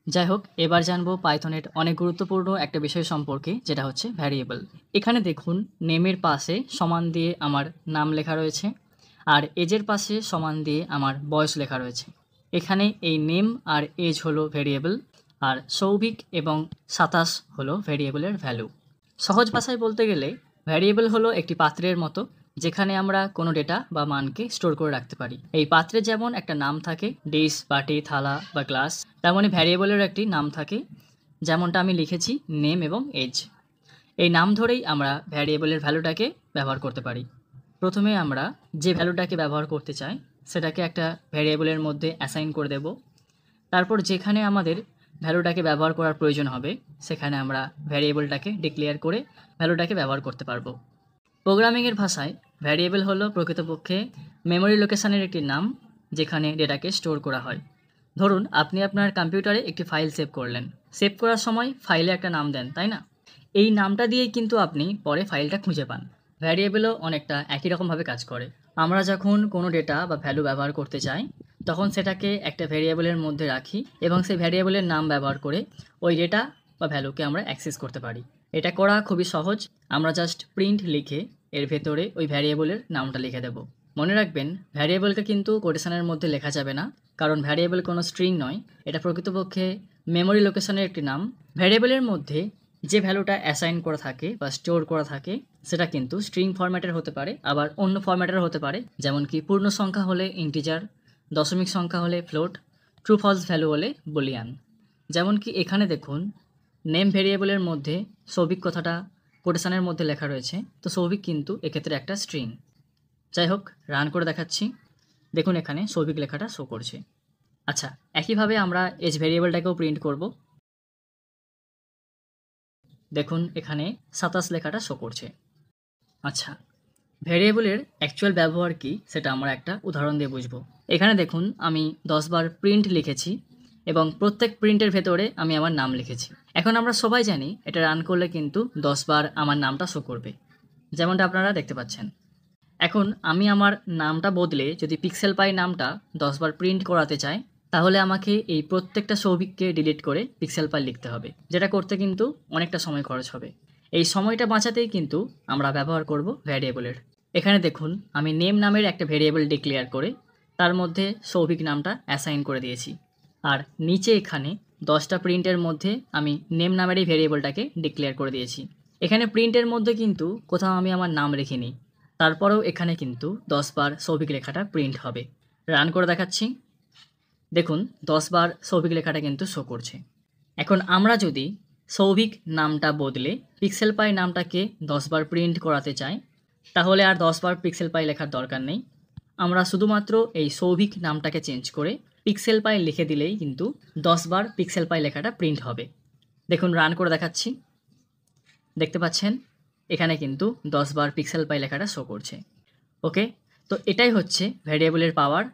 যাই হোক, এবার জানবো পাইথনের অনেক গুরুত্বপূর্ণ একটা বিষয় সম্পর্কে, যেটা হচ্ছে ভ্যারিয়েবল। এখানে দেখুন, নেমের পাশে সমান দিয়ে আমার নাম লেখা রয়েছে, আর এজের পাশে সমান দিয়ে আমার বয়স লেখা রয়েছে। এখানে এই নেম আর এজ হলো ভেরিয়েবল, আর সৌভিক এবং 27 হলো ভেরিয়েবলের ভ্যালু। সহজ ভাষায় বলতে গেলে ভ্যারিয়েবল হলো একটি পাত্রের মতো, যেখানে আমরা কোনো ডেটা বা মানকে স্টোর করে রাখতে পারি। এই পাত্রে যেমন একটা নাম থাকে, ডিশ, বাটি, থালা বা গ্লাস, তেমনই ভ্যারিয়েবলের একটি নাম থাকে, যেমনটা আমি লিখেছি, নেম এবং এজ। এই নাম ধরেই আমরা ভ্যারিয়েবলের ভ্যালুটাকে ব্যবহার করতে পারি। প্রথমে আমরা যে ভ্যালুটাকে ব্যবহার করতে চাই সেটাকে একটা ভ্যারিয়েবলের মধ্যে অ্যাসাইন করে দেব। তারপর যেখানে আমাদের ভ্যালুটাকে ব্যবহার করার প্রয়োজন হবে সেখানে আমরা ভ্যারিয়েবলটাকে ডিক্লেয়ার করে ভ্যালুটাকে ব্যবহার করতে পারবো। প্রোগ্রামিংয়ের ভাষায় ভ্যারিয়েবল হলো প্রকৃতপক্ষে মেমোরি লোকেশনের একটি নাম, যেখানে ডেটাকে স্টোর করা হয়। ধরুন, আপনি আপনার কম্পিউটারে একটি ফাইল সেভ করলেন। সেভ করার সময় ফাইলে একটা নাম দেন, তাই না? এই নামটা দিয়েই কিন্তু আপনি পরে ফাইলটা খুঁজে পান। ভ্যারিয়েবলও অনেকটা একই রকমভাবে কাজ করে। আমরা যখন কোনো ডেটা বা ভ্যালু ব্যবহার করতে চাই, তখন সেটাকে একটা ভ্যারিয়েবলের মধ্যে রাখি এবং সেই ভ্যারিয়েবলের নাম ব্যবহার করে ওই ডেটা বা ভ্যালুকে আমরা অ্যাক্সেস করতে পারি। এটা করা খুবই সহজ। আমরা জাস্ট প্রিন্ট লিখে এর ভেতরে ওই ভ্যারিয়েবলের নামটা লিখে দেব। মনে রাখবেন, ভ্যারিয়েবলকে কিন্তু কোটেশনের মধ্যে লেখা যাবে না, কারণ ভ্যারিয়েবল কোনো স্ট্রিং নয়, এটা প্রকৃতপক্ষে মেমোরি লোকেশনের একটি নাম। ভ্যারিয়েবলের মধ্যে যে ভ্যালুটা অ্যাসাইন করা থাকে বা স্টোর করা থাকে সেটা কিন্তু স্ট্রিং ফরম্যাটের হতে পারে, আবার অন্য ফরম্যাটের হতে পারে, যেমন কি পূর্ণ সংখ্যা হলে ইন্টিজার, দশমিক সংখ্যা হলে ফ্লোট, ট্রু ফলস ভ্যালু হলে বুলিয়ান। যেমন কি এখানে দেখুন, নেম ভেরিয়েবলের মধ্যে সৌভিক কথাটা কোটেশনের মধ্যে লেখা রয়েছে, তো সৌভিক কিন্তু এক্ষেত্রে একটা স্ট্রিং। যাই হোক, রান করে দেখাচ্ছি। দেখুন, এখানে সৌভিক লেখাটা শো করছে। আচ্ছা, একইভাবে আমরা এজ ভেরিয়েবলটাকেও প্রিন্ট করব। দেখুন, এখানে 27 লেখাটা শো করছে। আচ্ছা, ভেরিয়েবলের অ্যাকচুয়াল ব্যবহার কি সেটা আমরা একটা উদাহরণ দিয়ে বুঝবো। এখানে দেখুন, আমি 10 বার প্রিন্ট লিখেছি এবং প্রত্যেক প্রিন্টের ভেতরে আমি আমার নাম লিখেছি। এখন আমরা সবাই জানি এটা রান করলে কিন্তু 10 বার আমার নামটা শো করবে, যেমনটা আপনারা দেখতে পাচ্ছেন। এখন আমি আমার নামটা বদলে যদি পিক্সেল পাই নামটা 10 বার প্রিন্ট করাতে চাই, তাহলে আমাকে এই প্রত্যেকটা সৌভিককে ডিলিট করে পিক্সেল পাই লিখতে হবে, যেটা করতে কিন্তু অনেকটা সময় খরচ হবে। এই সময়টা বাঁচাতেই কিন্তু আমরা ব্যবহার করব ভ্যারিয়েবলের। এখানে দেখুন, আমি নেম নামের একটা ভেরিয়েবল ডিক্লেয়ার করে তার মধ্যে সৌভিক নামটা অ্যাসাইন করে দিয়েছি, আর নিচে এখানে 10টা প্রিন্টের মধ্যে আমি নেম নামের এই ভেরিয়েবলটাকে ডিক্লেয়ার করে দিয়েছি। এখানে প্রিন্টের মধ্যে কিন্তু কোথাও আমি আমার নাম লিখিনি, তারপরেও এখানে কিন্তু 10 বার সৌভিক লেখাটা প্রিন্ট হবে। রান করে দেখাচ্ছি। দেখুন, 10 বার সৌভিক লেখাটা কিন্তু শো করছে। এখন আমরা যদি সৌভিক নামটা বদলে পিক্সেল পাই নামটাকে 10 বার প্রিন্ট করাতে চাই, তাহলে আর 10 বার পিক্সেল পাই লেখার দরকার নেই। আমরা শুধুমাত্র এই সৌভিক নামটাকে চেঞ্জ করে পিক্সেল পাই লিখে দিলেই কিন্তু 10 বার পিক্সেল পাই লেখাটা প্রিন্ট হবে। দেখুন, রান করে দেখাচ্ছি। দেখতে পাচ্ছেন, এখানে কিন্তু 10 বার পিক্সেল পাই লেখাটা শো করছে। ওকে, তো এটাই হচ্ছে ভ্যারিয়েবলের পাওয়ার।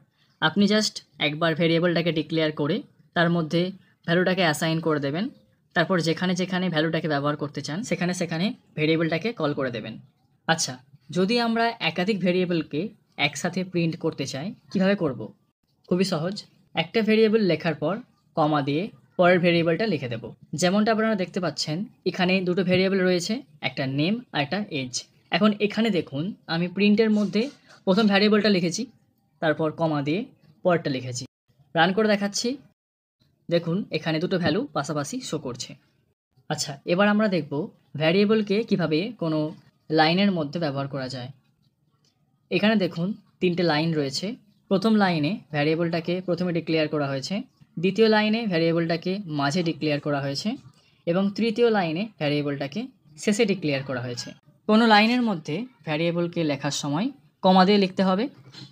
আপনি জাস্ট একবার ভ্যারিয়েবলটাকে ডিক্লেয়ার করে তার মধ্যে ভ্যালুটাকে অ্যাসাইন করে দেবেন, তারপর যেখানে যেখানে ভ্যালুটাকে ব্যবহার করতে চান সেখানে সেখানে ভ্যারিয়েবলটাকে কল করে দেবেন। আচ্ছা, যদি আমরা একাধিক ভ্যারিয়েবলকে একসাথে প্রিন্ট করতে চাই, কিভাবে করব? খুবই সহজ। একটা ভ্যারিয়েবল লেখার পর কমা দিয়ে পরের ভ্যারিয়েবলটা লিখে দেব। যেমনটা আপনারা দেখতে পাচ্ছেন, এখানে দুটো ভ্যারিয়েবল রয়েছে, একটা নেম আর একটা এজ। এখন এখানে দেখুন, আমি প্রিন্টের মধ্যে প্রথম ভ্যারিয়েবলটা লিখেছি, তারপর কমা দিয়ে পরেরটা লিখেছি। রান করে দেখাচ্ছি। দেখুন, এখানে দুটো ভ্যালু পাশাপাশি শো করছে। আচ্ছা, এবার আমরা দেখব ভ্যারিয়েবলকে কিভাবে কোনো লাইনের মধ্যে ব্যবহার করা যায়। এখানে দেখুন, 3টে লাইন রয়েছে। প্রথম লাইনে ভ্যারিয়েবলটাকে প্রথমে ডিক্লেয়ার করা হয়েছে, দ্বিতীয় লাইনে ভ্যারিয়েবলটাকে মাঝে ডিক্লেয়ার করা হয়েছে এবং তৃতীয় লাইনে ভ্যারিয়েবলটাকে শেষে ডিক্লেয়ার করা হয়েছে। কোনো লাইনের মধ্যে ভ্যারিয়েবলকে লেখার সময় কমা দিয়ে লিখতে হবে।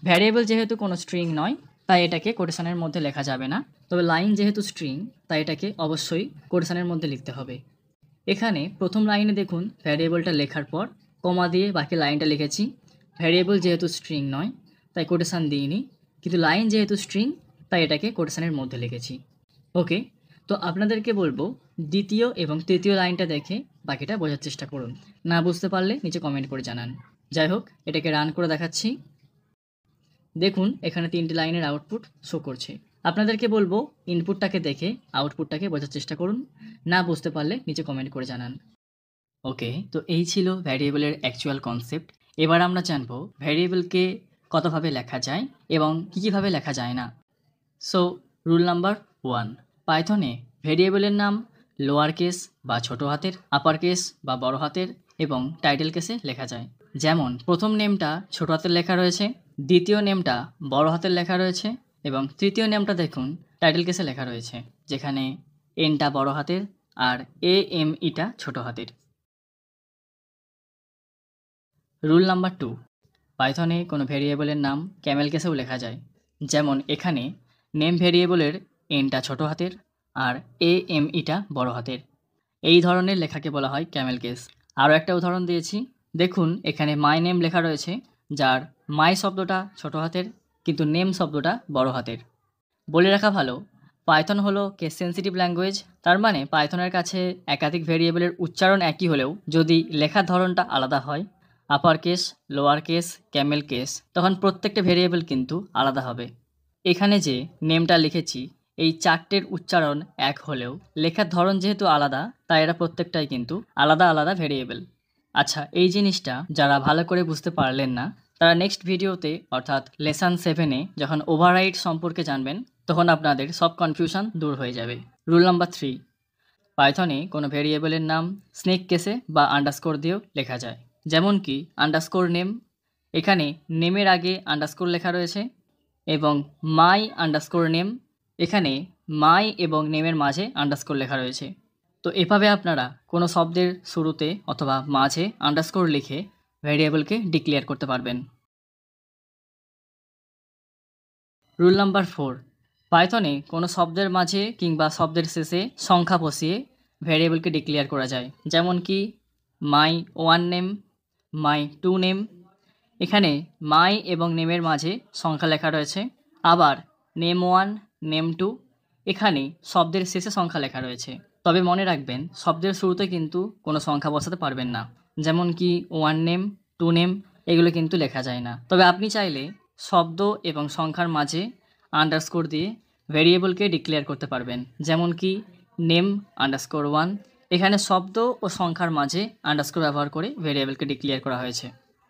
ভ্যারিয়েবল যেহেতু কোনো স্ট্রিং নয়, তাই এটাকে কোটেশনের মধ্যে লেখা যাবে না, তবে লাইন যেহেতু স্ট্রিং, তাই এটাকে অবশ্যই কোটেশনের মধ্যে লিখতে হবে। এখানে প্রথম লাইনে দেখুন, ভ্যারিয়েবলটা লেখার পর কমা দিয়ে বাকি লাইনটা লিখেছি। ভ্যারিয়েবল যেহেতু স্ট্রিং নয়, তাই কোটেশন দিইনি, কিন্তু লাইন যেহেতু স্ট্রিং, তাই এটাকে কোটেশনের মধ্যে লিখেছি। ওকে, তো আপনাদেরকে বলবো দ্বিতীয় এবং তৃতীয় লাইনটা দেখে বাকিটা বোঝার চেষ্টা করুন। না বুঝতে পারলে নিচে কমেন্ট করে জানান। যাই হোক, এটাকে রান করে দেখাচ্ছি। দেখুন, এখানে 3টে লাইনের আউটপুট শো করছে। আপনাদেরকে বলবো ইনপুটটাকে দেখে আউটপুটটাকে বোঝার চেষ্টা করুন, না বুঝতে পারলে নিচে কমেন্ট করে জানান। ওকে, তো এই ছিল ভ্যারিয়েবলের অ্যাকচুয়াল কনসেপ্ট। এবার আমরা জানবো ভ্যারিয়েবলকে কতভাবে লেখা যায় এবং কীভাবে লেখা যায় না। সো রুল নাম্বার 1, পাইথনে ভ্যারিয়েবলের নাম লোয়ার কেস বা ছোট হাতের, আপার কেস বা বড় হাতের এবং টাইটেল কেসে লেখা যায়। যেমন প্রথম নেমটা ছোট হাতের লেখা রয়েছে, দ্বিতীয় নেমটা বড় হাতের লেখা রয়েছে এবং তৃতীয় নেমটা দেখুন টাইটেল কেসে লেখা রয়েছে, যেখানে এনটা বড় হাতের আর ইটা ছোট হাতের। রুল নাম্বার 2, পাইথনে কোনো ভ্যারিয়েবলের নাম ক্যামেল কেসেও লেখা যায়। যেমন এখানে নেম ভ্যারিয়েবলের এনটা ছোট হাতের আর ইটা বড় হাতের। এই ধরনের লেখাকে বলা হয় ক্যামেল কেস। আরও একটা উদাহরণ দিয়েছি, দেখুন এখানে মাই নেম লেখা রয়েছে, যার মাই শব্দটা ছোট হাতের কিন্তু নেম শব্দটা বড় হাতের। বলে রাখা ভালো, পাইথন হলো কেস সেন্সিটিভ ল্যাঙ্গুয়েজ। তার মানে পাইথনের কাছে একাধিক ভ্যারিয়েবলের উচ্চারণ একই হলেও যদি লেখার ধরনটা আলাদা হয়, upper case, lower case, Camel case, তখন প্রত্যেকটা ভ্যারিয়েবল কিন্তু আলাদা হবে। এখানে যে নেমটা লিখেছি এই চারটের উচ্চারণ এক হলেও লেখার ধরন যেহেতু আলাদা, তাই এরা প্রত্যেকটাই কিন্তু আলাদা আলাদা ভ্যারিয়েবল। আচ্ছা, এই জিনিসটা যারা ভালো করে বুঝতে পারলেন না, তারা নেক্সট ভিডিওতে অর্থাৎ লেসন 7-এ যখন ওভাররাইড সম্পর্কে জানবেন, তখন আপনাদের সব কনফিউশন দূর হয়ে যাবে। রুল নাম্বার 3, পাইথনে কোনো ভ্যারিয়েবলের নাম স্নেক কেসে বা আন্ডারস্কোর দিয়েও লেখা যায়। যেমন কি আন্ডারস্কোর নেম, এখানে নেমের আগে আন্ডারস্কোর লেখা রয়েছে, এবং মাই আন্ডারস্কোর নেম, এখানে মাই এবং নেমের মাঝে আন্ডারস্কোর লেখা রয়েছে। তো এভাবে আপনারা কোনো শব্দের শুরুতে অথবা মাঝে আন্ডারস্কোর লিখে ভ্যারিয়েবলকে ডিক্লেয়ার করতে পারবেন। রুল নাম্বার 4, পাইথনে কোনো শব্দের মাঝে কিংবা শব্দের শেষে সংখ্যা বসিয়ে ভ্যারিয়েবলকে ডিক্লেয়ার করা যায়। যেমন কি মাই 1 নেম, মাই 2 নেম, এখানে মাই এবং নেমের মাঝে সংখ্যা লেখা রয়েছে। আবার নেম 1, নেম 2, এখানে শব্দের শেষে সংখ্যা লেখা রয়েছে। তবে মনে রাখবেন শব্দের শুরুতে কিন্তু কোনো সংখ্যা বসাতে পারবেন না। যেমন কি 1 নেম, 2 নেম, এগুলো কিন্তু লেখা যায় না। তবে আপনি চাইলে শব্দ এবং সংখ্যার মাঝে আন্ডারস্কোর দিয়ে ভ্যারিয়েবলকে ডিক্লেয়ার করতে পারবেন। যেমন কি নেম আন্ডারস্কোর 1, এখানে শব্দ ও সংখ্যার মাঝে আন্ডারস্কোর ব্যবহার করে ভ্যারিয়েবলকে ডিক্লেয়ার করা হয়েছে।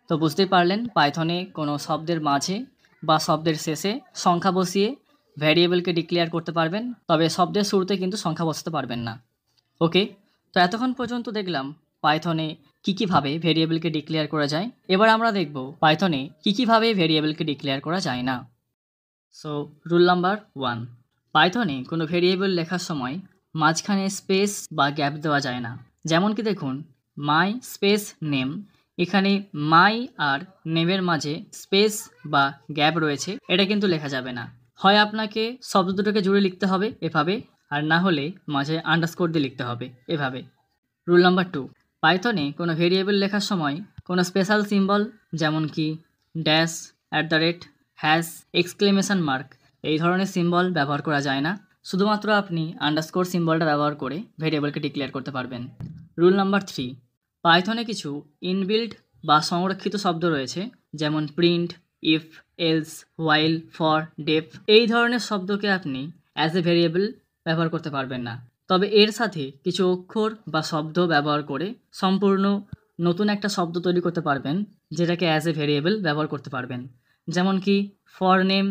তো বুঝতেই পারলেন পাইথনে কোনো শব্দের মাঝে বা শব্দের শেষে সংখ্যা বসিয়ে ভ্যারিয়েবলকে ডিক্লেয়ার করতে পারবেন, তবে শব্দের শুরুতে কিন্তু সংখ্যা বসাতে পারবেন না। ওকে, তো এতক্ষণ পর্যন্ত দেখলাম পাইথনে কীভাবে ভ্যারিয়েবলকে ডিক্লেয়ার করা যায়। এবার আমরা দেখব পাইথনে কীভাবে ভ্যারিয়েবলকে ডিক্লেয়ার করা যায় না। সো রুল নাম্বার 1, পাইথনে কোনো ভ্যারিয়েবল লেখার সময় মাঝখানে স্পেস বা গ্যাপ দেওয়া যায় না। যেমন কি দেখুন মাই স্পেস নেম, এখানে মাই আর নেমের মাঝে স্পেস বা গ্যাপ রয়েছে, এটা কিন্তু লেখা যাবে না। হয় আপনাকে শব্দ দুটোকে জুড়ে লিখতে হবে এভাবে, আর না হলে মাঝে আন্ডারস্কোর দিয়ে লিখতে হবে এভাবে। রুল নাম্বার 2, পাইথনে কোনো ভেরিয়েবল লেখার সময় কোনো স্পেশাল সিম্বল যেমন কি ড্যাশ, @ হ্যাশ, এক্সক্লেমেশন মার্ক, এই ধরনের সিম্বল ব্যবহার করা যায় না। শুধুমাত্র আপনি আন্ডারস্কোর সিম্বলটা ব্যবহার করে ভেরিয়েবলকে ডিক্লেয়ার করতে পারবেন। রুল নাম্বার 3, পাইথনে কিছু ইনবিল্ট বা সংরক্ষিত শব্দ রয়েছে, যেমন print, if, else, while, for, def, এই ধরনের শব্দকে আপনি অ্যাজ এ ভেরিয়েবল ব্যবহার করতে পারবেন না। তবে এর সাথে কিছু অক্ষর বা শব্দ ব্যবহার করে সম্পূর্ণ নতুন একটা শব্দ তৈরি করতে পারবেন, যেটাকে অ্যাজ এ ভেরিয়েবল ব্যবহার করতে পারবেন। যেমন কি ফর নেম,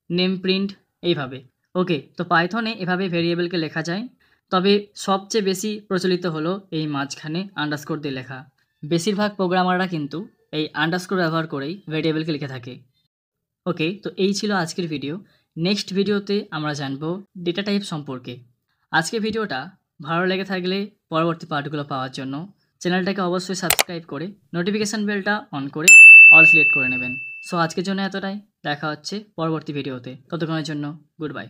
নেম প্রিন্ট, এইভাবে। ওকে, তো পাইথনে এভাবে ভেরিয়েবলকে লেখা যায়। তবে সবচেয়ে বেশি প্রচলিত হলো এই মাঝখানে আন্ডারস্কোর দিয়ে লেখা। বেশিরভাগ প্রোগ্রামাররা কিন্তু এই আন্ডারস্কোর ব্যবহার করেই ভেরিয়েবলকে লিখে থাকে। ওকে, তো এই ছিল আজকের ভিডিও। নেক্সট ভিডিওতে আমরা জানবো ডেটা টাইপ সম্পর্কে। আজকের ভিডিওটা ভালো লেগে থাকলে পরবর্তী পার্টগুলো পাওয়ার জন্য চ্যানেলটাকে অবশ্যই সাবস্ক্রাইব করে নোটিফিকেশান বেলটা অন করে অল সিলেক্ট করে নেবেন। সো আজকের জন্য এতটাই, দেখা হচ্ছে পরবর্তী ভিডিওতে। ততক্ষণের জন্য গুড বাই।